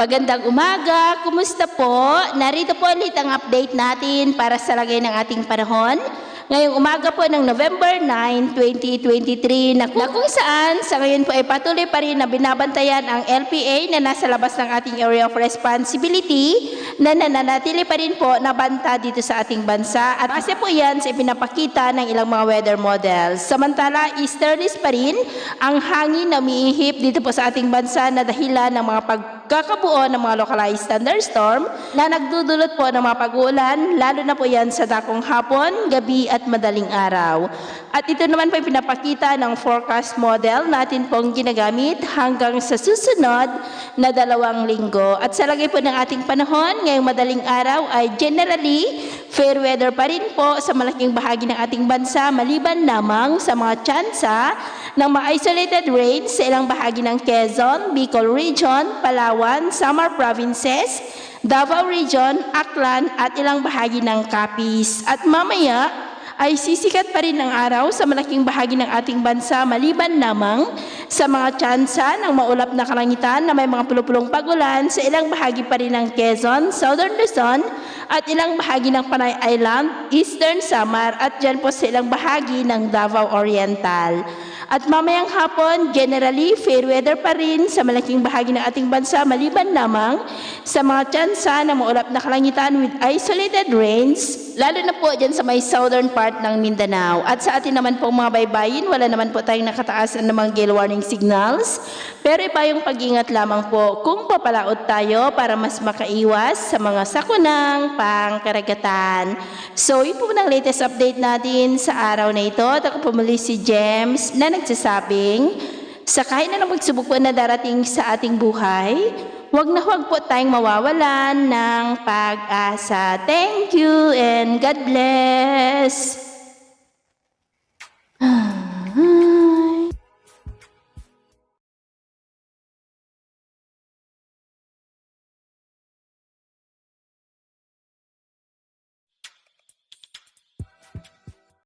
Magandang umaga, kumusta po? Narito po ulit ang update natin para sa lagay ng ating panahon. Ngayong umaga po ng November 9, 2023 na kung saan sa ngayon po ay patuloy pa rin na binabantayan ang LPA na nasa labas ng ating area of responsibility na nananatili pa rin po na banta dito sa ating bansa at kasi po yan sa ipinapakita ng ilang mga weather models. Samantala, easterlies pa rin ang hangin na umiihip dito po sa ating bansa na dahilan ng mga pagkakabuo ng mga localized thunderstorm na nagdudulot po ng mga pag-uulan, lalo na po yan sa dakong hapon, gabi at madaling araw. At ito naman po yung pinapakita ng forecast model natin pong ginagamit hanggang sa susunod na 2 linggo. At sa lagay po ng ating panahon, ngayong madaling araw ay generally fair weather pa rin po sa malaking bahagi ng ating bansa maliban lamang sa mga tsansa ng mga isolated rains sa ilang bahagi ng Quezon, Bicol Region, Palawan, Samar Provinces, Davao Region, Aklan at ilang bahagi ng Capiz. At mamaya ay sisikat pa rin ang araw sa malaking bahagi ng ating bansa maliban lamang sa mga tsansa ng maulap na kalangitan na may mga pulupulong pagulan sa ilang bahagi pa rin ng Quezon, Southern Luzon at ilang bahagi ng Panay Island, Eastern Samar at dyan po sa ilang bahagi ng Davao Oriental. At mamayang hapon, generally, fair weather pa rin sa malaking bahagi ng ating bansa maliban lamang sa mga tsansa ng maulap na kalangitan with isolated rains, lalo na po dyan sa may southern part ng Mindanao. At sa atin naman po mga baybayin, wala naman po tayong nakataasan ng mga gale warning signals, pero iba yung pag-ingat lamang po kung papalaot tayo para mas makaiwas sa mga sakunang pangkaragatan. So, yun po ng latest update natin sa araw na ito. At ako po muli si James na nagsasabing, sakay na ng pagsubok po na darating sa ating buhay, huwag po tayong mawawalan ng pag-asa. Thank you and God bless!